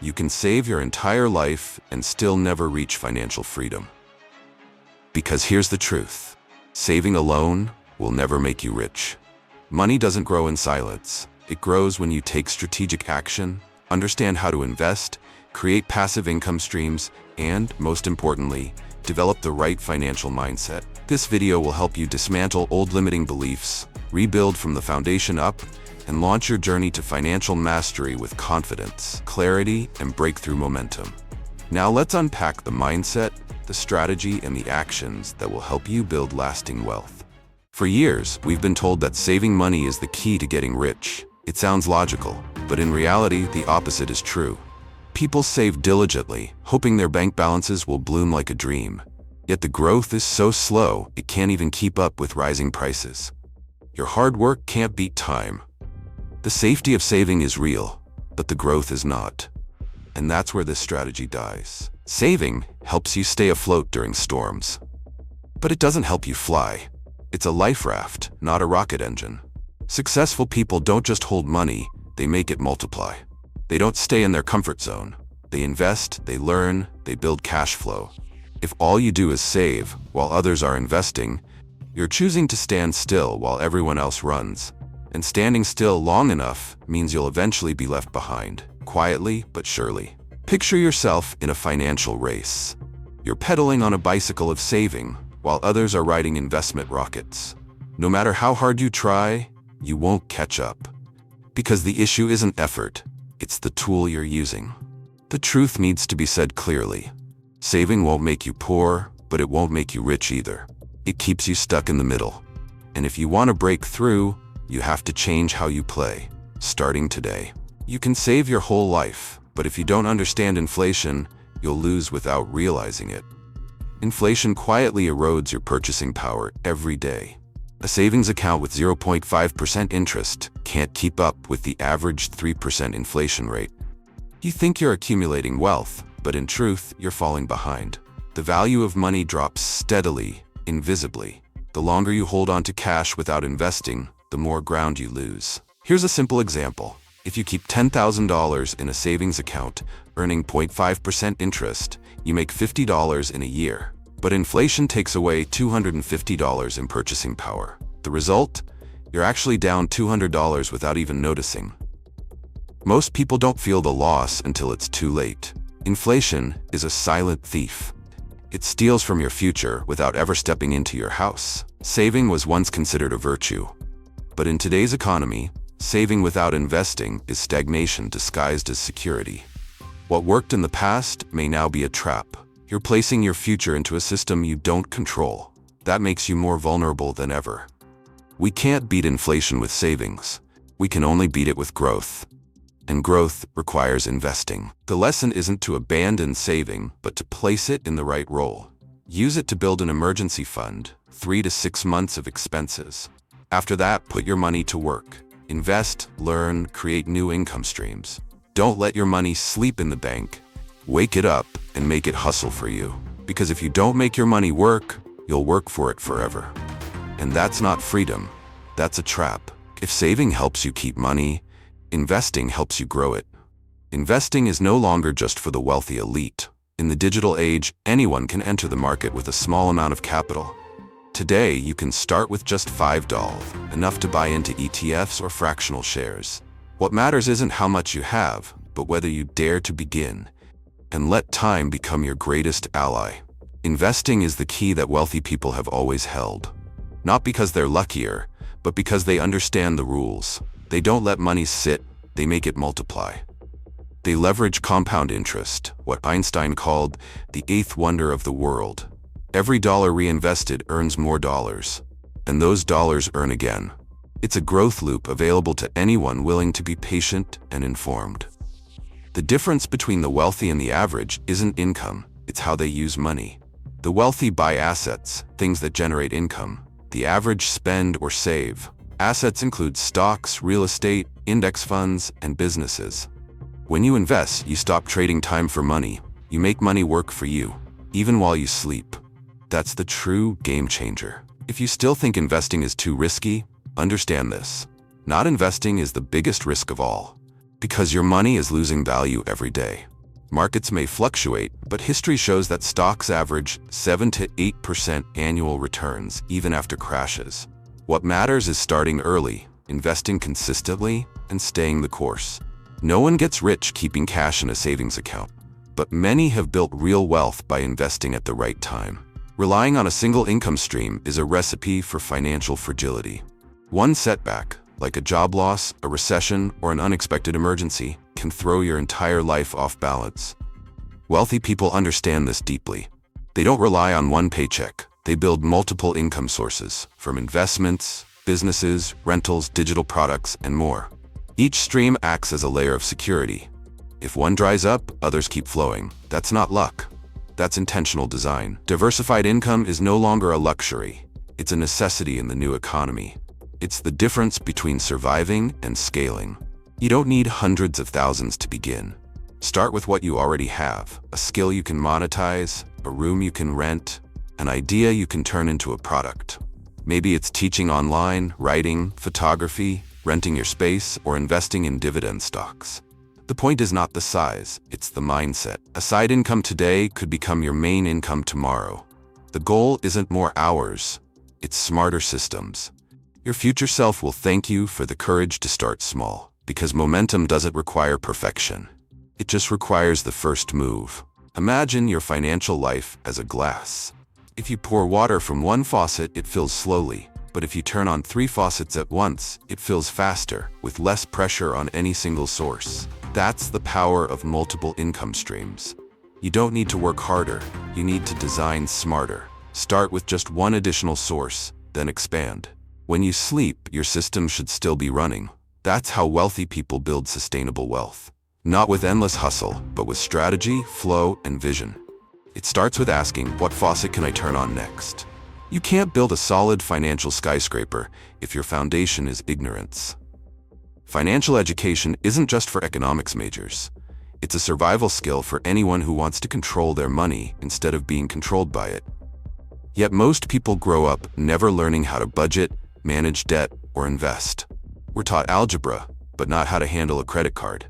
You can save your entire life and still never reach financial freedom. Because here's the truth. Saving alone will never make you rich. Money doesn't grow in silence. It grows when you take strategic action, understand how to invest, create passive income streams, and, most importantly, develop the right financial mindset. This video will help you dismantle old limiting beliefs, rebuild from the foundation up, and launch your journey to financial mastery with confidence, clarity, and breakthrough momentum. Now let's unpack the mindset, the strategy, and the actions that will help you build lasting wealth. For years, we've been told that saving money is the key to getting rich. It sounds logical, but in reality, the opposite is true. People save diligently, hoping their bank balances will bloom like a dream. Yet the growth is so slow, it can't even keep up with rising prices. Your hard work can't beat time. The safety of saving is real, but the growth is not. And that's where this strategy dies. Saving helps you stay afloat during storms. But it doesn't help you fly. It's a life raft, not a rocket engine. Successful people don't just hold money, they make it multiply. They don't stay in their comfort zone. They invest, they learn, they build cash flow. If all you do is save while others are investing, you're choosing to stand still while everyone else runs. And standing still long enough means you'll eventually be left behind, quietly but surely. Picture yourself in a financial race. You're pedaling on a bicycle of saving, while others are riding investment rockets. No matter how hard you try, you won't catch up. Because the issue isn't effort, it's the tool you're using. The truth needs to be said clearly. Saving won't make you poor, but it won't make you rich either. It keeps you stuck in the middle. And if you want to break through, you have to change how you play, starting today. You can save your whole life, but if you don't understand inflation, you'll lose without realizing it. Inflation quietly erodes your purchasing power every day. A savings account with 0.5% interest can't keep up with the average 3% inflation rate. You think you're accumulating wealth, but in truth, you're falling behind. The value of money drops steadily, invisibly. The longer you hold on to cash without investing, the more ground you lose. Here's a simple example. If you keep $10,000 in a savings account, earning 0.5% interest, you make $50 in a year. But inflation takes away $250 in purchasing power. The result? You're actually down $200 without even noticing. Most people don't feel the loss until it's too late. Inflation is a silent thief. It steals from your future without ever stepping into your house. Saving was once considered a virtue. But in today's economy, saving without investing is stagnation disguised as security. What worked in the past may now be a trap. You're placing your future into a system you don't control. That makes you more vulnerable than ever. We can't beat inflation with savings. We can only beat it with growth. And growth requires investing. The lesson isn't to abandon saving, but to place it in the right role. Use it to build an emergency fund, 3 to 6 months of expenses. After that, put your money to work. Invest, learn, create new income streams. Don't let your money sleep in the bank. Wake it up and make it hustle for you. Because if you don't make your money work, you'll work for it forever. And that's not freedom. That's a trap. If saving helps you keep money, investing helps you grow it. Investing is no longer just for the wealthy elite. In the digital age, anyone can enter the market with a small amount of capital. Today, you can start with just $5, enough to buy into ETFs or fractional shares. What matters isn't how much you have, but whether you dare to begin. And let time become your greatest ally. Investing is the key that wealthy people have always held. Not because they're luckier, but because they understand the rules. They don't let money sit, they make it multiply. They leverage compound interest, what Einstein called the eighth wonder of the world. Every dollar reinvested earns more dollars, and those dollars earn again. It's a growth loop available to anyone willing to be patient and informed. The difference between the wealthy and the average isn't income, it's how they use money. The wealthy buy assets, things that generate income. The average spend or save. Assets include stocks, real estate, index funds, and businesses. When you invest, you stop trading time for money. You make money work for you, even while you sleep. That's the true game changer. If you still think investing is too risky, understand this. Not investing is the biggest risk of all. Because your money is losing value every day. Markets may fluctuate, but history shows that stocks average 7 to 8% annual returns even after crashes. What matters is starting early, investing consistently, and staying the course. No one gets rich keeping cash in a savings account, but many have built real wealth by investing at the right time. Relying on a single income stream is a recipe for financial fragility. One setback, like a job loss, a recession, or an unexpected emergency, can throw your entire life off balance. Wealthy people understand this deeply. They don't rely on one paycheck. They build multiple income sources, from investments, businesses, rentals, digital products, and more. Each stream acts as a layer of security. If one dries up, others keep flowing. That's not luck. That's intentional design. Diversified income is no longer a luxury. It's a necessity in the new economy. It's the difference between surviving and scaling. You don't need hundreds of thousands to begin. Start with what you already have, a skill you can monetize, a room you can rent, an idea you can turn into a product. Maybe it's teaching online, writing, photography, renting your space, or investing in dividend stocks. The point is not the size, it's the mindset. A side income today could become your main income tomorrow. The goal isn't more hours, it's smarter systems. Your future self will thank you for the courage to start small, because momentum doesn't require perfection. It just requires the first move. Imagine your financial life as a glass. If you pour water from one faucet, it fills slowly. But if you turn on 3 faucets at once, it fills faster, with less pressure on any single source. That's the power of multiple income streams. You don't need to work harder, you need to design smarter. Start with just one additional source, then expand. When you sleep, your system should still be running. That's how wealthy people build sustainable wealth. Not with endless hustle, but with strategy, flow, and vision. It starts with asking, what faucet can I turn on next? You can't build a solid financial skyscraper if your foundation is ignorance. Financial education isn't just for economics majors. It's a survival skill for anyone who wants to control their money instead of being controlled by it. Yet most people grow up never learning how to budget, manage debt, or invest. We're taught algebra, but not how to handle a credit card.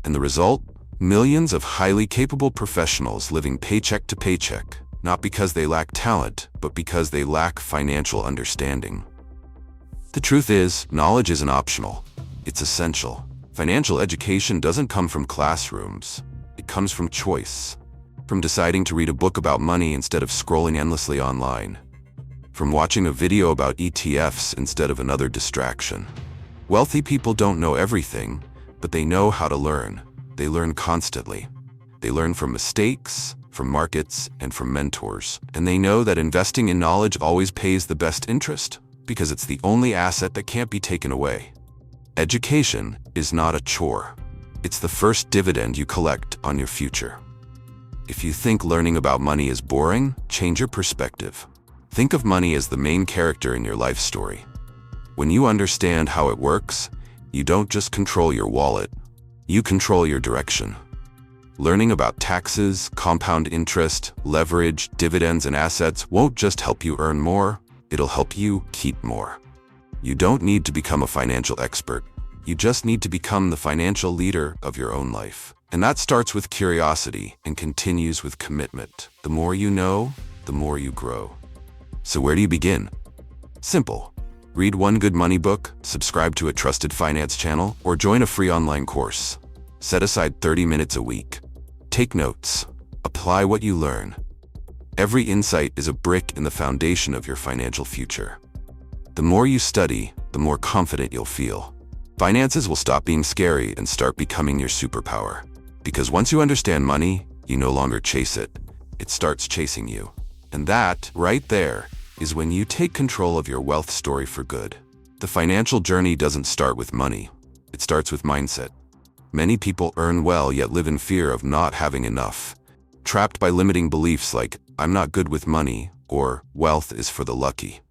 And the result? Millions of highly capable professionals living paycheck to paycheck, not because they lack talent, but because they lack financial understanding. The truth is, knowledge isn't optional. It's essential. Financial education doesn't come from classrooms. It comes from choice. From deciding to read a book about money instead of scrolling endlessly online. From watching a video about ETFs instead of another distraction. Wealthy people don't know everything, but they know how to learn. They learn constantly. They learn from mistakes, from markets, and from mentors. And they know that investing in knowledge always pays the best interest, because it's the only asset that can't be taken away. Education is not a chore. It's the first dividend you collect on your future. If you think learning about money is boring, change your perspective. Think of money as the main character in your life story. When you understand how it works, you don't just control your wallet, you control your direction. Learning about taxes, compound interest, leverage, dividends, and assets won't just help you earn more, it'll help you keep more. You don't need to become a financial expert. You just need to become the financial leader of your own life. And that starts with curiosity and continues with commitment. The more you know, the more you grow. So where do you begin? Simple. Read one good money book, subscribe to a trusted finance channel, or join a free online course. Set aside 30 minutes a week. Take notes. Apply what you learn. Every insight is a brick in the foundation of your financial future. The more you study, the more confident you'll feel. Finances will stop being scary and start becoming your superpower. Because once you understand money, you no longer chase it. It starts chasing you. And that, right there, is when you take control of your wealth story for good. The financial journey doesn't start with money. It starts with mindset. Many people earn well yet live in fear of not having enough. Trapped by limiting beliefs like, I'm not good with money, or wealth is for the lucky.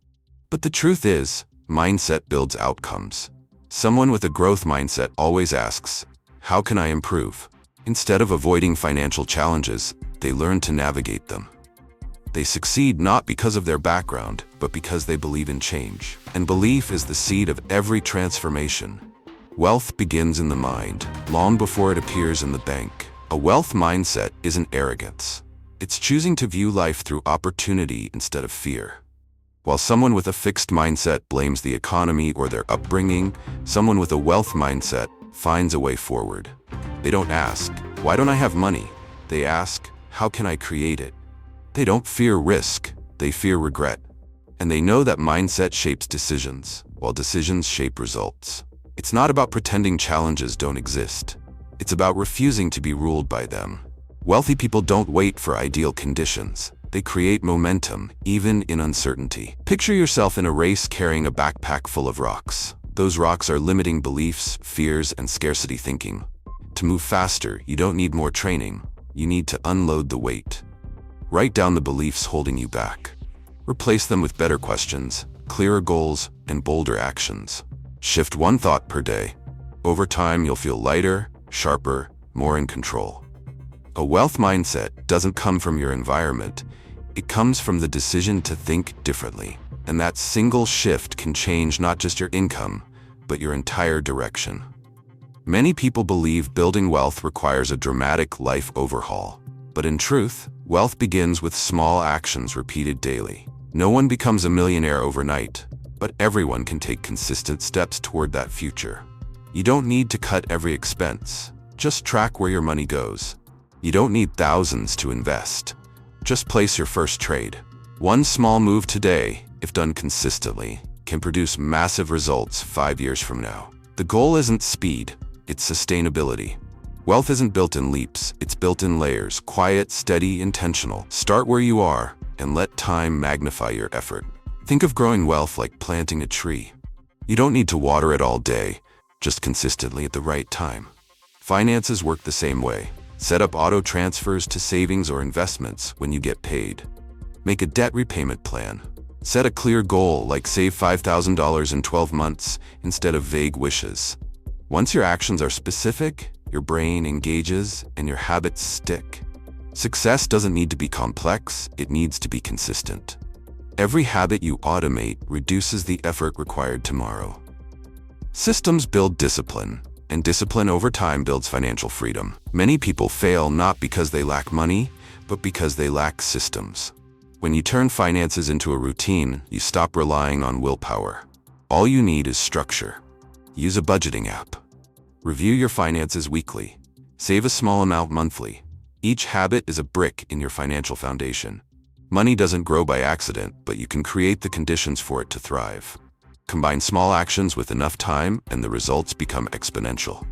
But the truth is, mindset builds outcomes. Someone with a growth mindset always asks, how can I improve? Instead of avoiding financial challenges, they learn to navigate them. They succeed not because of their background, but because they believe in change. And belief is the seed of every transformation. Wealth begins in the mind, long before it appears in the bank. A wealth mindset isn't arrogance. It's choosing to view life through opportunity instead of fear. While someone with a fixed mindset blames the economy or their upbringing, someone with a wealth mindset finds a way forward. They don't ask, "Why don't I have money?" They ask, "How can I create it?" They don't fear risk, they fear regret. And they know that mindset shapes decisions, while decisions shape results. It's not about pretending challenges don't exist. It's about refusing to be ruled by them. Wealthy people don't wait for ideal conditions. They create momentum, even in uncertainty. Picture yourself in a race carrying a backpack full of rocks. Those rocks are limiting beliefs, fears, and scarcity thinking. To move faster, you don't need more training. You need to unload the weight. Write down the beliefs holding you back. Replace them with better questions, clearer goals, and bolder actions. Shift one thought per day. Over time, you'll feel lighter, sharper, more in control. A wealth mindset doesn't come from your environment. It comes from the decision to think differently. And that single shift can change not just your income, but your entire direction. Many people believe building wealth requires a dramatic life overhaul. But in truth, wealth begins with small actions repeated daily. No one becomes a millionaire overnight, but everyone can take consistent steps toward that future. You don't need to cut every expense. Just track where your money goes. You don't need thousands to invest. Just place your first trade. One small move today, if done consistently, can produce massive results 5 years from now. The goal isn't speed, it's sustainability. Wealth isn't built in leaps, it's built in layers, quiet, steady, intentional. Start where you are and let time magnify your effort. Think of growing wealth like planting a tree. You don't need to water it all day, just consistently at the right time. Finances work the same way. Set up auto transfers to savings or investments when you get paid. Make a debt repayment plan. Set a clear goal like save $5,000 in 12 months instead of vague wishes. Once your actions are specific, your brain engages and your habits stick. Success doesn't need to be complex, it needs to be consistent. Every habit you automate reduces the effort required tomorrow. Systems build discipline, and discipline over time builds financial freedom. Many people fail not because they lack money, but because they lack systems. When you turn finances into a routine, you stop relying on willpower. All you need is structure. Use a budgeting app. Review your finances weekly. Save a small amount monthly. Each habit is a brick in your financial foundation. Money doesn't grow by accident, but you can create the conditions for it to thrive. Combine small actions with enough time, and the results become exponential.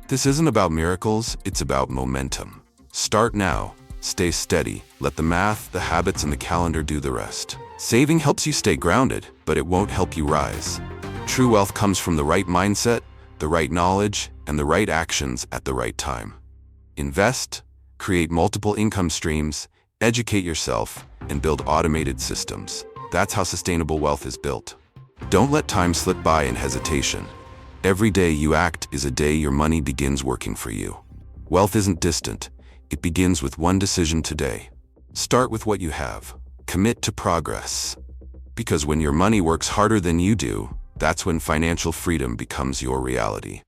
This isn't about miracles, it's about momentum. Start now, stay steady, let the math, the habits, and the calendar do the rest. Saving helps you stay grounded, but it won't help you rise. True wealth comes from the right mindset, the right knowledge, and the right actions at the right time. Invest, create multiple income streams, educate yourself, and build automated systems. That's how sustainable wealth is built. Don't let time slip by in hesitation. Every day you act is a day your money begins working for you. Wealth isn't distant. It begins with one decision today. Start with what you have. Commit to progress. Because when your money works harder than you do, that's when financial freedom becomes your reality.